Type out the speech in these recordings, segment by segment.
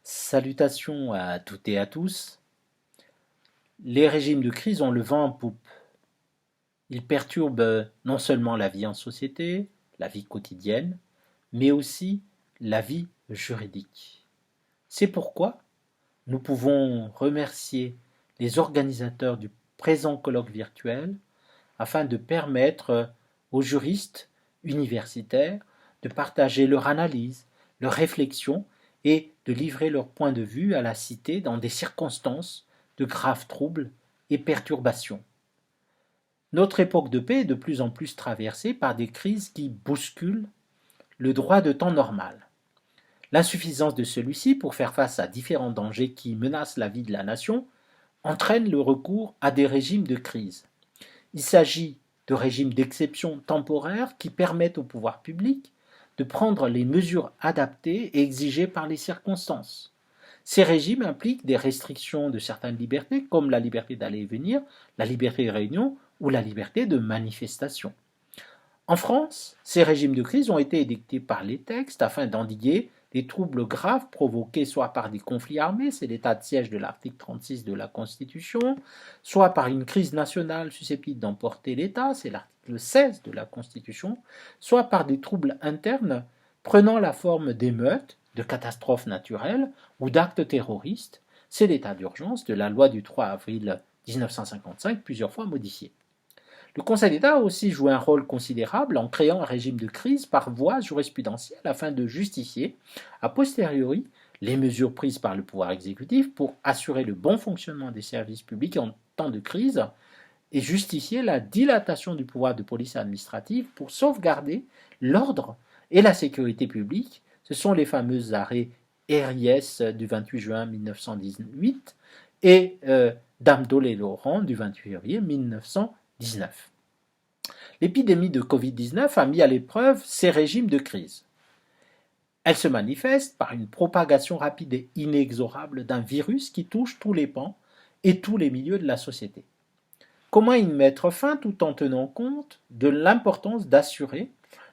Salutations à toutes et à tous. Les régimes de crise ont le vent en poupe. Ils perturbent non seulement la vie en société, la vie quotidienne, mais aussi la vie juridique. C'est pourquoi nous pouvons remercier les organisateurs du présent colloque virtuel afin de permettre aux juristes universitaires de partager leur analyse, leurs réflexions et de livrer leur point de vue à la cité dans des circonstances de graves troubles et perturbations. Notre époque de paix est de plus en plus traversée par des crises qui bousculent le droit de temps normal. L'insuffisance de celui-ci pour faire face à différents dangers qui menacent la vie de la nation entraîne le recours à des régimes de crise. Il s'agit de régimes d'exception temporaires qui permettent au pouvoir public de prendre les mesures adaptées et exigées par les circonstances. Ces régimes impliquent des restrictions de certaines libertés, comme la liberté d'aller et venir, la liberté de réunion ou la liberté de manifestation. En France, ces régimes de crise ont été édictés par les textes afin d'endiguer des troubles graves provoqués soit par des conflits armés, c'est l'état de siège de l'article 36 de la Constitution, soit par une crise nationale susceptible d'emporter l'État, c'est l'article 16 de la Constitution, soit par des troubles internes prenant la forme d'émeutes, de catastrophes naturelles ou d'actes terroristes, c'est l'état d'urgence de la loi du 3 avril 1955, plusieurs fois modifiée. Le Conseil d'État a aussi joué un rôle considérable en créant un régime de crise par voie jurisprudentielle afin de justifier, a posteriori, les mesures prises par le pouvoir exécutif pour assurer le bon fonctionnement des services publics en temps de crise et justifier la dilatation du pouvoir de police administrative pour sauvegarder l'ordre et la sécurité publique. Ce sont les fameux arrêts RIS du 28 juin 1918 et Dame-Dole et Laurent du 28 février 1919. L'épidémie de Covid-19 a mis à l'épreuve ces régimes de crise. Elle se manifeste par une propagation rapide et inexorable d'un virus qui touche tous les pans et tous les milieux de la société. Comment y mettre fin tout en tenant compte de l'importance d'assurer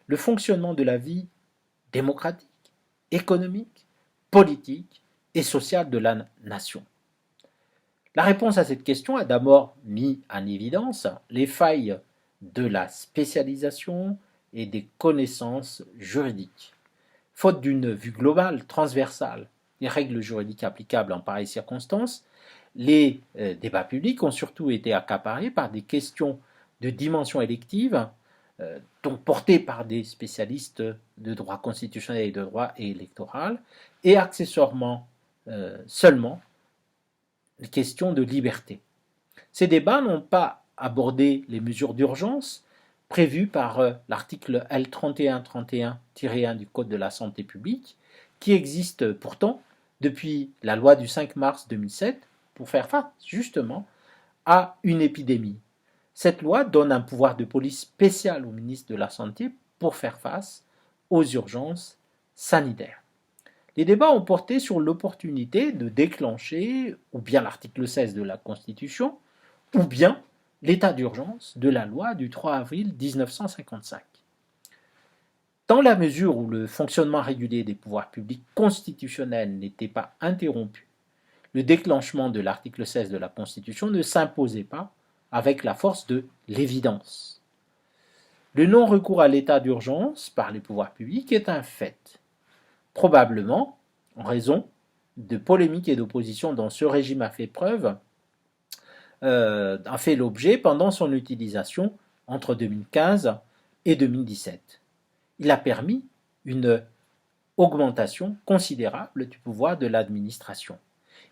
le fonctionnement de la vie démocratique, économique, politique et sociale de la nation? La réponse à cette question a d'abord mis en évidence les failles de la spécialisation et des connaissances juridiques. Faute d'une vue globale, transversale, des règles juridiques applicables en pareilles circonstances, les débats publics ont surtout été accaparés par des questions de dimension élective, donc portées par des spécialistes de droit constitutionnel et de droit électoral, et accessoirement seulement les questions de liberté. Ces débats n'ont pas abordé les mesures d'urgence prévues par l'article L3131-1 du Code de la santé publique, qui existe pourtant depuis la loi du 5 mars 2007 pour faire face justement à une épidémie. Cette loi donne un pouvoir de police spécial au ministre de la Santé pour faire face aux urgences sanitaires. Les débats ont porté sur l'opportunité de déclencher ou bien l'article 16 de la Constitution, ou bien l'état d'urgence de la loi du 3 avril 1955. Dans la mesure où le fonctionnement régulier des pouvoirs publics constitutionnels n'était pas interrompu, le déclenchement de l'article 16 de la Constitution ne s'imposait pas avec la force de l'évidence. Le non-recours à l'état d'urgence par les pouvoirs publics est un fait. Probablement, en raison de polémiques et d'oppositions dont ce régime a fait l'objet pendant son utilisation entre 2015 et 2017. Il a permis une augmentation considérable du pouvoir de l'administration.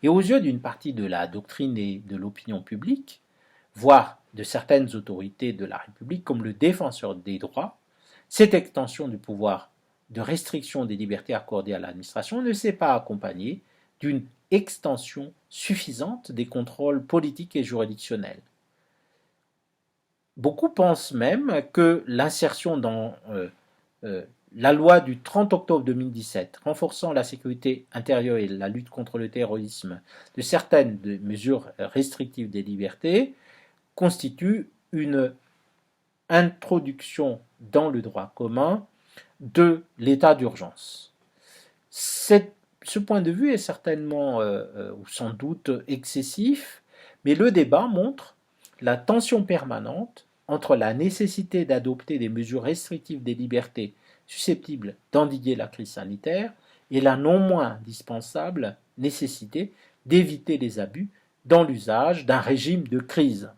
Et aux yeux d'une partie de la doctrine et de l'opinion publique, voire de certaines autorités de la République comme le défenseur des droits, cette extension du pouvoir de restriction des libertés accordées à l'administration ne s'est pas accompagnée d'une extension suffisante des contrôles politiques et juridictionnels. Beaucoup pensent même que l'insertion dans la loi du 30 octobre 2017 renforçant la sécurité intérieure et la lutte contre le terrorisme de certaines mesures restrictives des libertés constitue une introduction dans le droit commun de l'état d'urgence. Cette ce point de vue est certainement ou sans doute excessif, mais le débat montre la tension permanente entre la nécessité d'adopter des mesures restrictives des libertés susceptibles d'endiguer la crise sanitaire et la non moins indispensable nécessité d'éviter les abus dans l'usage d'un régime de crise.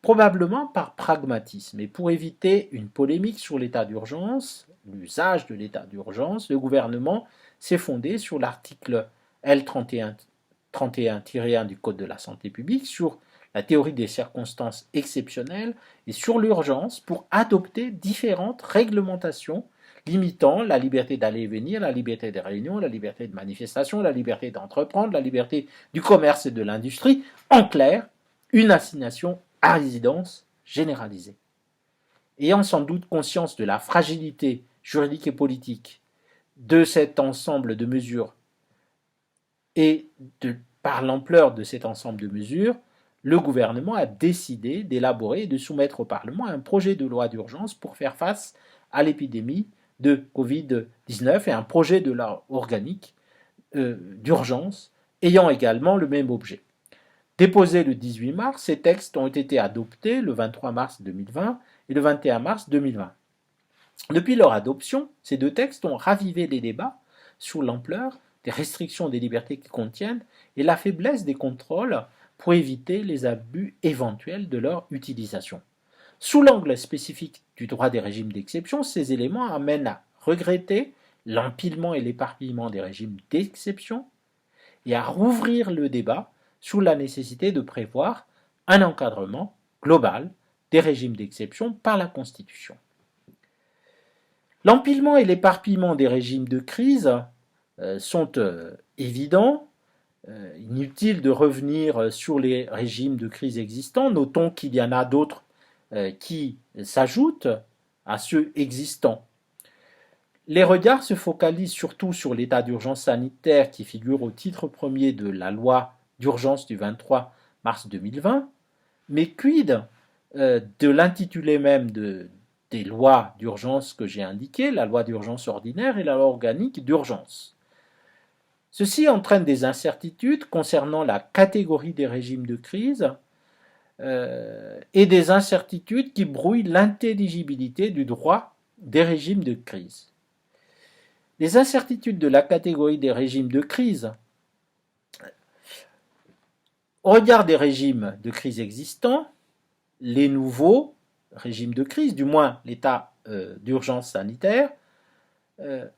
Probablement par pragmatisme et pour éviter une polémique sur l'état d'urgence, l'usage de l'état d'urgence, le gouvernement s'est fondé sur l'article L31-1 du Code de la santé publique, sur la théorie des circonstances exceptionnelles et sur l'urgence pour adopter différentes réglementations limitant la liberté d'aller et venir, la liberté de réunion, la liberté de manifestation, la liberté d'entreprendre, la liberté du commerce et de l'industrie. En clair, une assignation à résidence généralisée. Ayant sans doute conscience de la fragilité juridique et politique de cet ensemble de mesures et par l'ampleur de cet ensemble de mesures, le gouvernement a décidé d'élaborer et de soumettre au Parlement un projet de loi d'urgence pour faire face à l'épidémie de Covid-19 et un projet de loi organique d'urgence ayant également le même objet. Déposés le 18 mars, ces textes ont été adoptés le 23 mars 2020 et le 21 mars 2020. Depuis leur adoption, ces deux textes ont ravivé les débats sur l'ampleur des restrictions des libertés qu'ils contiennent et la faiblesse des contrôles pour éviter les abus éventuels de leur utilisation. Sous l'angle spécifique du droit des régimes d'exception, ces éléments amènent à regretter l'empilement et l'éparpillement des régimes d'exception et à rouvrir le débat sur la nécessité de prévoir un encadrement global des régimes d'exception par la Constitution. L'empilement et l'éparpillement des régimes de crise sont évidents. Inutile de revenir sur les régimes de crise existants. Notons qu'il y en a d'autres qui s'ajoutent à ceux existants. Les regards se focalisent surtout sur l'état d'urgence sanitaire qui figure au titre premier de la loi d'urgence du 23 mars 2020, mais quid de l'intitulé même des lois d'urgence que j'ai indiquées, la loi d'urgence ordinaire et la loi organique d'urgence. Ceci entraîne des incertitudes concernant la catégorie des régimes de crise et des incertitudes qui brouillent l'intelligibilité du droit des régimes de crise. Les incertitudes de la catégorie des régimes de crise, au regard des régimes de crise existants, les nouveaux régimes de crise, du moins l'état d'urgence sanitaire,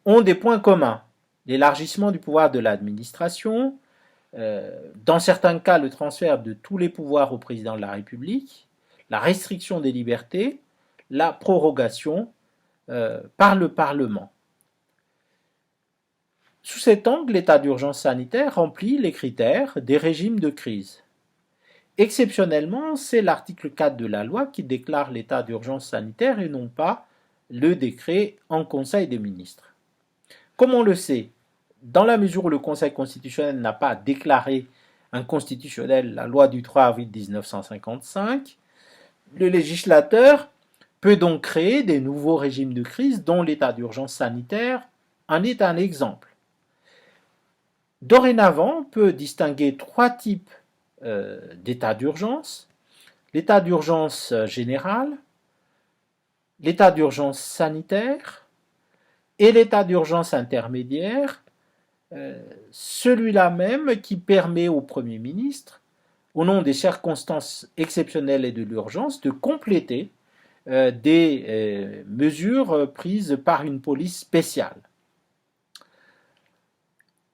ont des points communs. L'élargissement du pouvoir de l'administration, dans certains cas le transfert de tous les pouvoirs au président de la République, la restriction des libertés, la prorogation par le Parlement. Sous cet angle, l'état d'urgence sanitaire remplit les critères des régimes de crise. Exceptionnellement, c'est l'article 4 de la loi qui déclare l'état d'urgence sanitaire et non pas le décret en Conseil des ministres. Comme on le sait, dans la mesure où le Conseil constitutionnel n'a pas déclaré inconstitutionnelle la loi du 3 avril 1955, le législateur peut donc créer des nouveaux régimes de crise dont l'état d'urgence sanitaire en est un exemple. Dorénavant, on peut distinguer trois types d'état d'urgence: l'état d'urgence général, l'état d'urgence sanitaire et l'état d'urgence intermédiaire, celui-là même qui permet au Premier ministre, au nom des circonstances exceptionnelles et de l'urgence, de compléter des mesures prises par une police spéciale.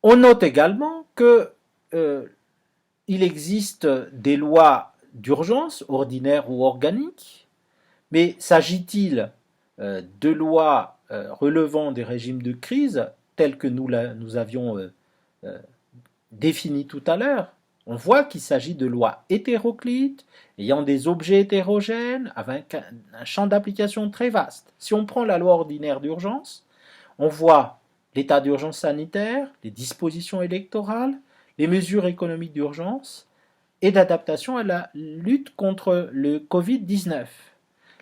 On note également qu'il existe des lois d'urgence, ordinaires ou organiques, mais s'agit-il de lois relevant des régimes de crise tels que nous avions définis tout à l'heure? On voit qu'il s'agit de lois hétéroclites, ayant des objets hétérogènes, avec un champ d'application très vaste. Si on prend la loi ordinaire d'urgence, on voit l'état d'urgence sanitaire, les dispositions électorales, les mesures économiques d'urgence et d'adaptation à la lutte contre le Covid-19.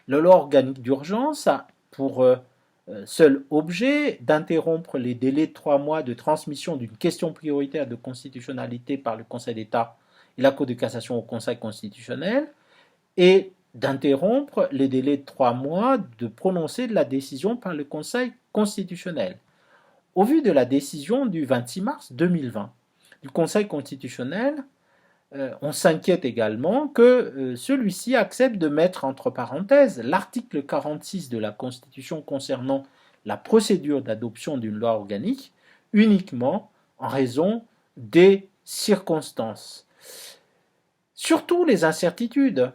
La loi organique d'urgence a pour seul objet d'interrompre les délais de 3 mois de transmission d'une question prioritaire de constitutionnalité par le Conseil d'État et la Cour de cassation au Conseil constitutionnel, et d'interrompre les délais de 3 mois de prononcer de la décision par le Conseil constitutionnel. Au vu de la décision du 26 mars 2020 du Conseil constitutionnel, on s'inquiète également que celui-ci accepte de mettre entre parenthèses l'article 46 de la Constitution concernant la procédure d'adoption d'une loi organique uniquement en raison des circonstances. Surtout, les incertitudes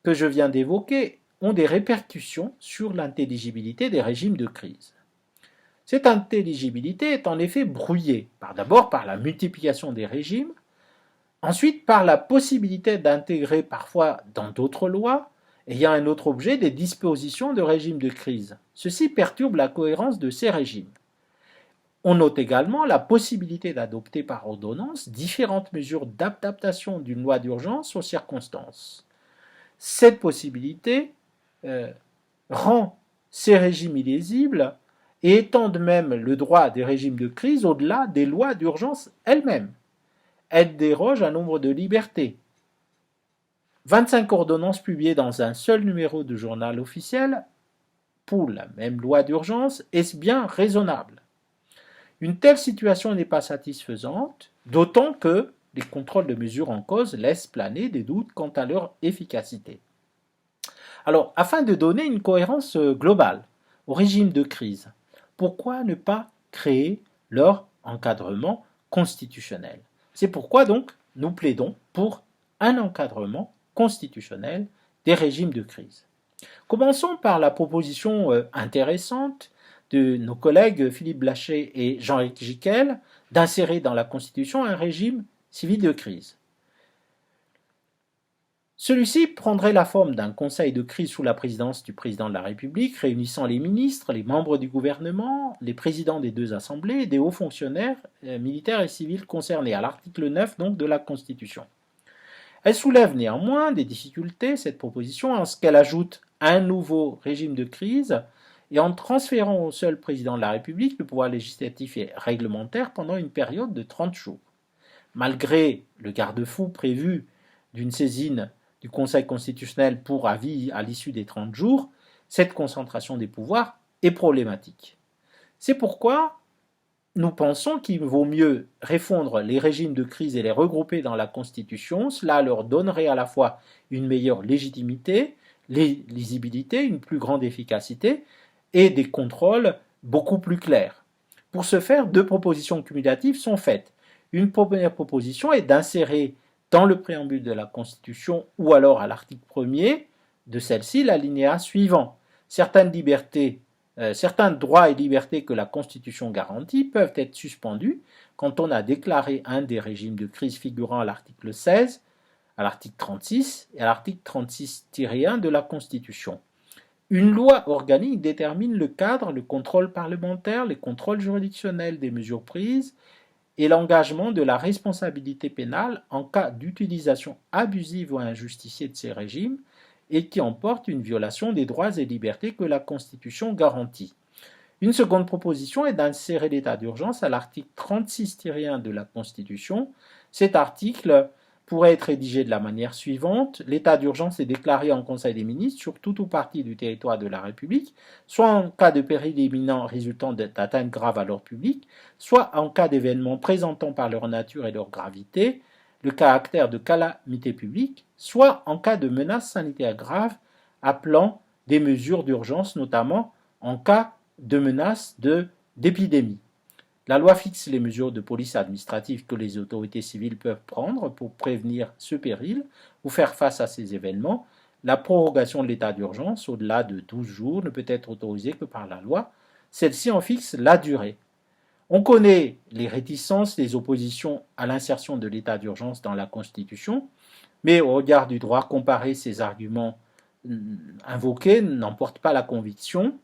que je viens d'évoquer ont des répercussions sur l'intelligibilité des régimes de crise. Cette intelligibilité est en effet brouillée, d'abord par la multiplication des régimes, ensuite par la possibilité d'intégrer parfois dans d'autres lois, ayant un autre objet, des dispositions de régimes de crise. Ceci perturbe la cohérence de ces régimes. On note également la possibilité d'adopter par ordonnance différentes mesures d'adaptation d'une loi d'urgence aux circonstances. Cette possibilité rend ces régimes illisibles et étend de même le droit des régimes de crise au-delà des lois d'urgence elles-mêmes. Elle déroge un nombre de libertés. 25 ordonnances publiées dans un seul numéro de journal officiel pour la même loi d'urgence, est-ce bien raisonnable? Une telle situation n'est pas satisfaisante, d'autant que les contrôles de mesures en cause laissent planer des doutes quant à leur efficacité. Alors, afin de donner une cohérence globale au régime de crise, pourquoi ne pas créer leur encadrement constitutionnel? C'est pourquoi donc nous plaidons pour un encadrement constitutionnel des régimes de crise. Commençons par la proposition intéressante de nos collègues Philippe Blacher et Jean-Éric Gicquel d'insérer dans la Constitution un régime civil de crise. Celui-ci prendrait la forme d'un conseil de crise sous la présidence du président de la République, réunissant les ministres, les membres du gouvernement, les présidents des deux assemblées et des hauts fonctionnaires militaires et civils concernés, à l'article 9 donc, de la Constitution. Elle soulève néanmoins des difficultés, cette proposition, en ce qu'elle ajoute un nouveau régime de crise et en transférant au seul président de la République le pouvoir législatif et réglementaire pendant une période de 30 jours. Malgré le garde-fou prévu d'une saisine du Conseil constitutionnel pour avis à l'issue des 30 jours, cette concentration des pouvoirs est problématique. C'est pourquoi nous pensons qu'il vaut mieux refondre les régimes de crise et les regrouper dans la Constitution. Cela leur donnerait à la fois une meilleure légitimité, lisibilité, une plus grande efficacité et des contrôles beaucoup plus clairs. Pour ce faire, deux propositions cumulatives sont faites. Une première proposition est d'insérer dans le préambule de la Constitution ou alors à l'article 1er de celle-ci l'alinéa suivant. Certains droits et libertés que la Constitution garantit peuvent être suspendus quand on a déclaré un des régimes de crise figurant à l'article 16, à l'article 36 et à l'article 36-1 de la Constitution. Une loi organique détermine le cadre, le contrôle parlementaire, les contrôles juridictionnels des mesures prises et l'engagement de la responsabilité pénale en cas d'utilisation abusive ou injustifiée de ces régimes et qui emporte une violation des droits et libertés que la Constitution garantit. Une seconde proposition est d'insérer l'état d'urgence à l'article 36-1 de la Constitution. Cet article pourrait être rédigé de la manière suivante. L'état d'urgence est déclaré en Conseil des ministres sur tout ou partie du territoire de la République, soit en cas de péril imminent résultant d'atteintes graves à l'ordre public, soit en cas d'événements présentant par leur nature et leur gravité le caractère de calamité publique, soit en cas de menaces sanitaires graves appelant des mesures d'urgence, notamment en cas de menace d'épidémie. La loi fixe les mesures de police administrative que les autorités civiles peuvent prendre pour prévenir ce péril ou faire face à ces événements. La prorogation de l'état d'urgence au-delà de 12 jours ne peut être autorisée que par la loi. Celle-ci en fixe la durée. On connaît les réticences, les oppositions à l'insertion de l'état d'urgence dans la Constitution, mais au regard du droit comparé, ces arguments invoqués n'emportent pas la conviction.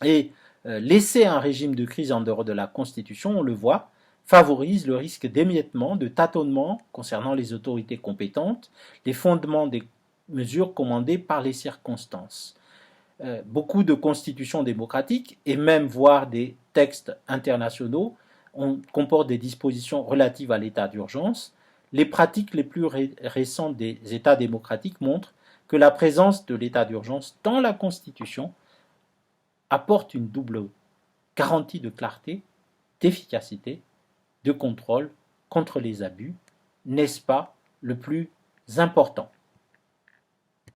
Et laisser un régime de crise en dehors de la Constitution, on le voit, favorise le risque d'émiettement, de tâtonnement concernant les autorités compétentes, les fondements des mesures commandées par les circonstances. beaucoup de constitutions démocratiques et même voire des textes internationaux comportent des dispositions relatives à l'état d'urgence. Les pratiques les plus récentes des États démocratiques montrent que la présence de l'état d'urgence dans la Constitution apporte une double garantie de clarté, d'efficacité, de contrôle contre les abus. N'est-ce pas le plus important?